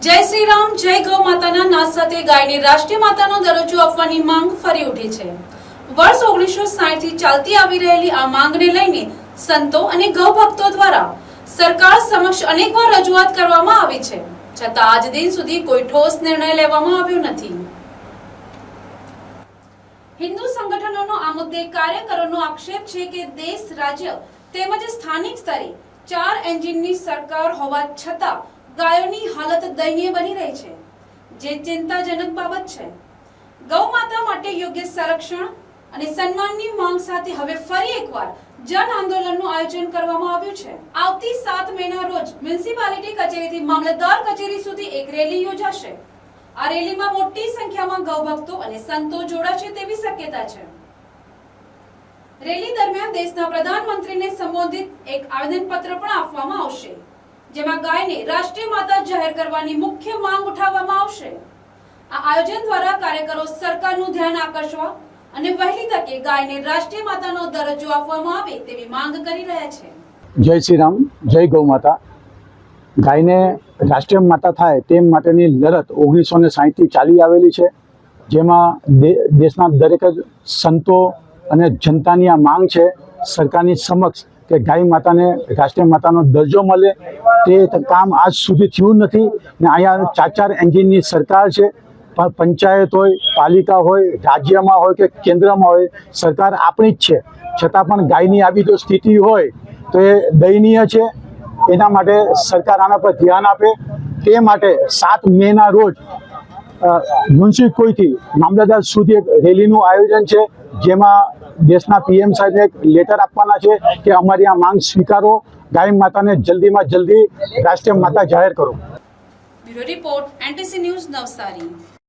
જય શ્રી રામ, જય ગૌ માતાના નાદ સાથે ગાયને રાષ્ટ્રીય માતાનો દરજ્જો આપવાની માંગ ફરી ઉઠી છે। વર્ષ 1960 થી ચાલતી આવી રહેલી આ માંગને લઈને સંતો અને ગૌ ભક્તો દ્વારા સરકાર સમક્ષ અનેકવાર રજૂઆત કરવામાં આવી છે, છતાં આજ દિન સુધી કોઈ ઠોસ નિર્ણય લેવામાં આવ્યો નથી। હિન્દુ સંગઠનોનો આ મુદ્દે કાર્યકરોનો આક્ષેપ છે કે દેશ, રાજ્ય તેમજ સ્થાનિક સ્તરે 4 એન્જિનની સરકાર હોવા છતાં ગાયોની હાલત દયનીય બની રહી છે, જે ચિંતાજનક બાબત છે। ગૌ માતા માટે યોગ્ય સંરક્ષણ અને સન્માનની માંગ સાથે હવે ફરી એકવાર જન આંદોલનનું આયોજન કરવામાં આવ્યું છે। આવતી 7 મેના રોજ મ્યુનિસિપાલિટી કચેરીથી મામલતદાર કચેરી સુધી એક રેલી યોજાશે। આ રેલીમાં મોટી સંખ્યામાં ગૌ ભક્તો અને સંતો જોડાશે તેવી શક્યતા છે। રેલી દરમિયાન દેશના પ્રધાનમંત્રીને સંબોધિત એક આવેદનપત્ર પણ આપવામાં આવશે, જેમાં ગાયને રાષ્ટ્રીય માતા જાહેર કરવાની મુખ્ય માંગ ઉઠાવવામાં આવશે। આ આયોજન દ્વારા કાર્યકરો સરકારનું ધ્યાન આકર્ષવા અને વહેલી તકે ગાયને રાષ્ટ્રીય માતાનો દરજ્જો આપવામાં આવે તેવી માંગ કરી રહ્યા છે। જય શ્રી રામ, જય ગૌ માતા। ગાયને રાષ્ટ્રીય માતા થાય તે માટેની લડત 1960 થી ચાલી આવેલી છે, જેમાં દેશના દરેક જ સંતો અને જનતાની આ માંગ છે સરકારની સમક્ષ કે ગાય માતાને રાષ્ટ્રીય માતાનો દરજ્જો મળે। તે કામ આજ સુધી થયું નથી ને અહીંયા 4 એન્જિનની સરકાર છે, પણ પંચાયત હોય, પાલિકા હોય, રાજ્યમાં હોય કે કેન્દ્રમાં હોય, સરકાર આપણી જ છે, છતાં પણ ગાયની આવી જો સ્થિતિ હોય તો એ દયનીય છે। એના માટે સરકાર આના પર ધ્યાન આપે તે માટે 7 મેના રોજ મ્યુનિસિપાલિટીથી મામલતદાર સુધી એક રેલીનું આયોજન છે, જેમાં દેશના પીએમ સાહેબને એક લેટર આપવાના છે કે અમારી આ માંગ સ્વીકારો, ગાય માતાને જલ્દીમાં જલ્દી રાષ્ટ્રીય માતા જાહેર કરો। Bureau report, NTC news, Navsari.